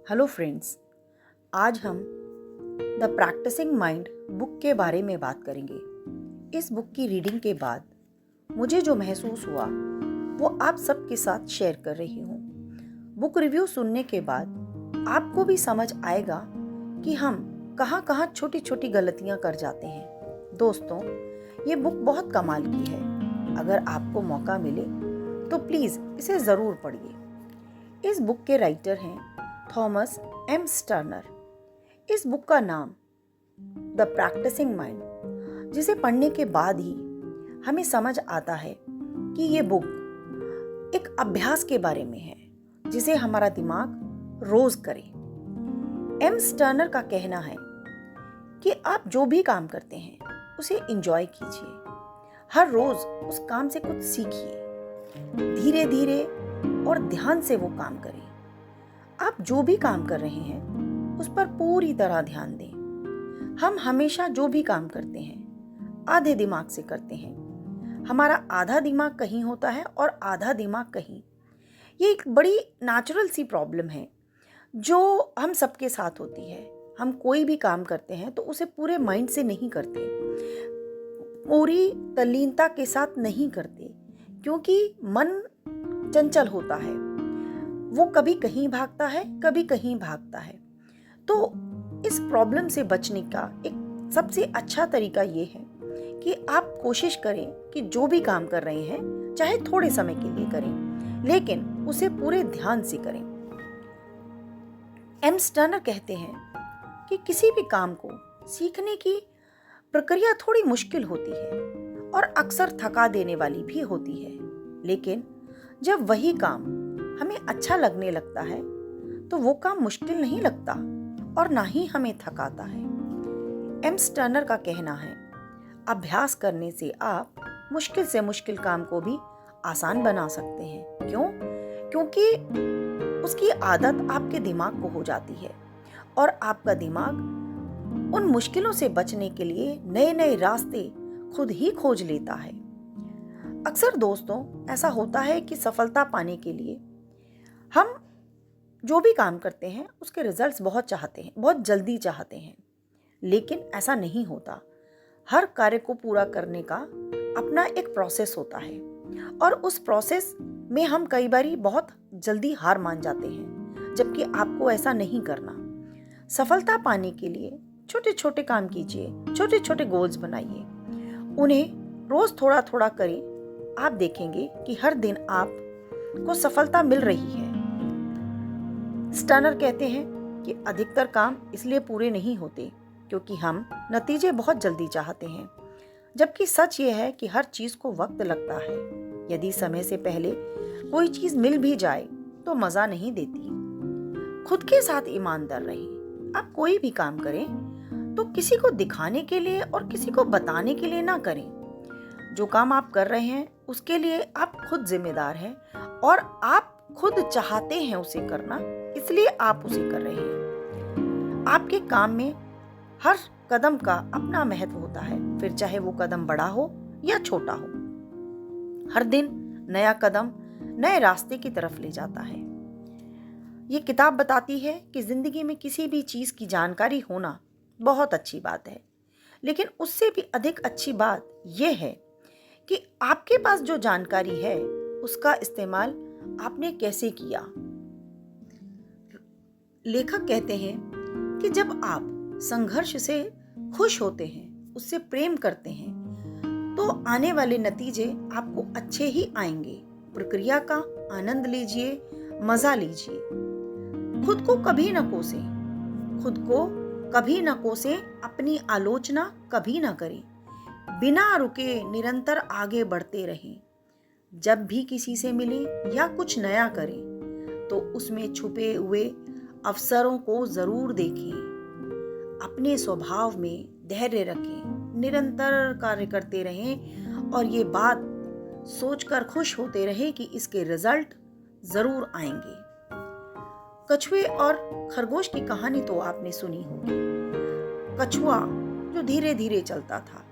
Hello friends, आज हम the practising mind book के बारे में बात करेंगे। इस बुक की रीडिंग के बाद मुझे जो महसूस हुआ वो आप सबके साथ शेयर कर रही हूँ। बुक रिव्यू सुनने के बाद आपको भी समझ आएगा कि हम कहाँ छोटी छोटी गलतियाँ कर जाते हैं। दोस्तों, ये बुक बहुत कमाल की है। अगर आपको मौका मिले तो प्लीज़ इसे ज़रूर पढ़िए। इस बुक के राइटर हैं थॉमस एम स्टर्नर। इस बुक का नाम द प्रैक्टिसिंग माइंड, जिसे पढ़ने के बाद ही हमें समझ आता है कि ये बुक एक अभ्यास के बारे में है जिसे हमारा दिमाग रोज करे। एम स्टर्नर का कहना है कि आप जो भी काम करते हैं उसे एंजॉय कीजिए। हर रोज उस काम से कुछ सीखिए। धीरे धीरे और ध्यान से वो काम करें। आप जो भी काम कर रहे हैं उस पर पूरी तरह ध्यान दें। हम हमेशा जो भी काम करते हैं आधे दिमाग से करते हैं। हमारा आधा दिमाग कहीं होता है और आधा दिमाग कहीं। ये एक बड़ी नेचुरल सी प्रॉब्लम है जो हम सबके साथ होती है। हम कोई भी काम करते हैं तो उसे पूरे माइंड से नहीं करते, पूरी तल्लीनता के साथ नहीं करते, क्योंकि मन चंचल होता है। वो कभी कहीं भागता है, कभी कहीं भागता है। तो इस प्रॉब्लम से बचने का एक सबसे अच्छा तरीका ये है कि आप कोशिश करें कि जो भी काम कर रहे हैं चाहे थोड़े समय के लिए करें, लेकिन उसे पूरे ध्यान से करें। एम स्टर्नर कहते हैं कि किसी भी काम को सीखने की प्रक्रिया थोड़ी मुश्किल होती है और अक्सर थका देने वाली भी होती है, लेकिन जब वही काम हमें अच्छा लगने लगता है तो वो काम मुश्किल नहीं लगता और ना ही हमें थकाता है। एम स्टर्नर का कहना है, अभ्यास करने से आप मुश्किल से मुश्किल काम को भी आसान बना सकते हैं। क्यों? क्योंकि उसकी आदत आपके दिमाग को हो जाती है और आपका दिमाग उन मुश्किलों से बचने के लिए नए नए रास्ते खुद ही खोज लेता है। अक्सर दोस्तों, ऐसा होता है कि सफलता पाने के लिए हम जो भी काम करते हैं उसके रिजल्ट्स बहुत चाहते हैं, बहुत जल्दी चाहते हैं, लेकिन ऐसा नहीं होता। हर कार्य को पूरा करने का अपना एक प्रोसेस होता है और उस प्रोसेस में हम कई बारी बहुत जल्दी हार मान जाते हैं, जबकि आपको ऐसा नहीं करना। सफलता पाने के लिए छोटे छोटे काम कीजिए, छोटे छोटे गोल्स बनाइए, उन्हें रोज थोड़ा थोड़ा करें। आप देखेंगे कि हर दिन आपको सफलता मिल रही है। स्टर्नर कहते हैं कि अधिकतर काम इसलिए पूरे नहीं होते क्योंकि हम नतीजे बहुत जल्दी चाहते हैं, जबकि सच ये है कि हर चीज को वक्त लगता है। यदि समय से पहले कोई चीज मिल भी जाए तो मजा नहीं देती। खुद के साथ ईमानदार रहें। आप कोई भी काम करें तो किसी को दिखाने के लिए और किसी को बताने के लिए ना करें। जो काम आप कर रहे हैं उसके लिए आप खुद जिम्मेदार हैं और आप खुद चाहते हैं उसे करना, इसलिए आप उसे कर रहे हैं। आपके काम में हर कदम का अपना महत्व होता है, फिर चाहे वो कदम बड़ा हो या छोटा हो। हर दिन नया कदम नए रास्ते की तरफ ले जाता है। ये किताब बताती है कि जिंदगी में किसी भी चीज की जानकारी होना बहुत अच्छी बात है, लेकिन उससे भी अधिक अच्छी बात यह है कि आपके पास जो जानकारी है उसका इस्तेमाल आपने कैसे किया। लेखक कहते हैं कि जब आप संघर्ष से खुश होते हैं, उससे प्रेम करते हैं, तो आने वाले नतीजे आपको अच्छे ही आएंगे। प्रक्रिया का आनंद लीजिए, मजा लीजिए। खुद को कभी न कोसें, अपनी आलोचना कभी न करें। बिना रुके निरंतर आगे बढ़ते रहें। जब भी किसी से मिले या कुछ नया करें तो उसमें छुपे हुए अवसरों को जरूर देखें। अपने स्वभाव में धैर्य रखें, निरंतर कार्य करते रहें और ये बात सोचकर खुश होते रहें कि इसके रिजल्ट जरूर आएंगे। कछुए और खरगोश की कहानी तो आपने सुनी होगी। कछुआ जो धीरे धीरे चलता था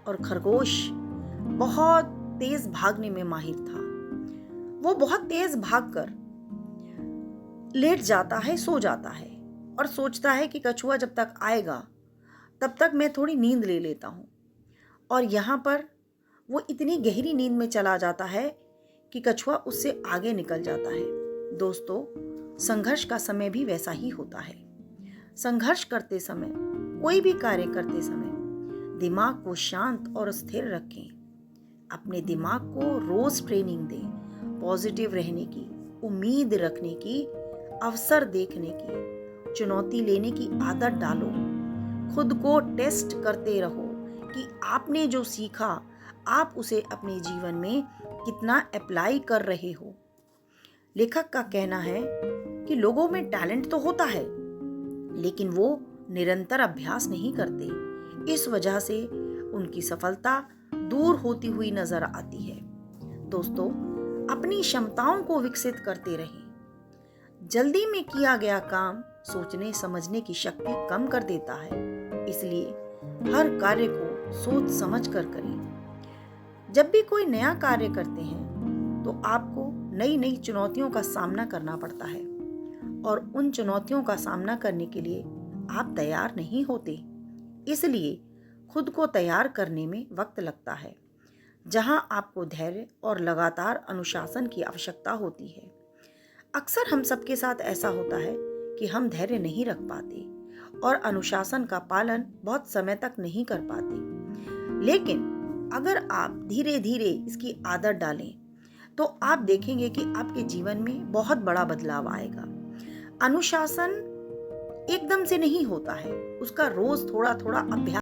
और खरगोश बहुत तेज भागने में माहिर था। वो बहुत तेज भागकर लेट जाता है, सो जाता है और सोचता है कि कछुआ जब तक आएगा तब तक मैं थोड़ी नींद ले लेता हूँ। और यहाँ पर वो इतनी गहरी नींद में चला जाता है कि कछुआ उससे आगे निकल जाता है। दोस्तों, संघर्ष का समय भी वैसा ही होता है। संघर्ष करते समय, कोई भी कार्य करते समय दिमाग को शांत और स्थिर रखें। अपने दिमाग को रोज ट्रेनिंग दें, पॉजिटिव रहने की, उम्मीद रखने की, अवसर देखने की, चुनौती लेने की आदत डालो। खुद को टेस्ट करते रहो कि आपने जो सीखा आप उसे अपने जीवन में कितना अप्लाई कर रहे हो। लेखक का कहना है कि लोगों में टैलेंट तो होता है लेकिन वो निरंतर अभ्यास नहीं करते। इस वजह से उनकी सफलता दूर होती हुई नजर आती है। दोस्तों, अपनी क्षमताओं को विकसित करते रहें। जल्दी में किया गया काम सोचने समझने की शक्ति कम कर देता है, इसलिए हर कार्य को सोच समझ कर करें। जब भी कोई नया कार्य करते हैं तो आपको नई नई चुनौतियों का सामना करना पड़ता है और उन चुनौतियों का सामना करने के लिए आप तैयार नहीं होते। इसलिए खुद को तैयार करने में वक्त लगता है, जहां आपको धैर्य और लगातार अनुशासन की आवश्यकता होती है। अक्सर हम सबके साथ ऐसा होता है कि हम धैर्य नहीं रख पाते और अनुशासन का पालन बहुत समय तक नहीं कर पाते। लेकिन अगर आप धीरे धीरे इसकी आदत डालें तो आप देखेंगे कि आपके जीवन में बहुत बड़ा बदलाव आएगा। अनुशासन एकदम से नहीं होता है, उसका रोज थोड़ा थोड़ा अभ्यास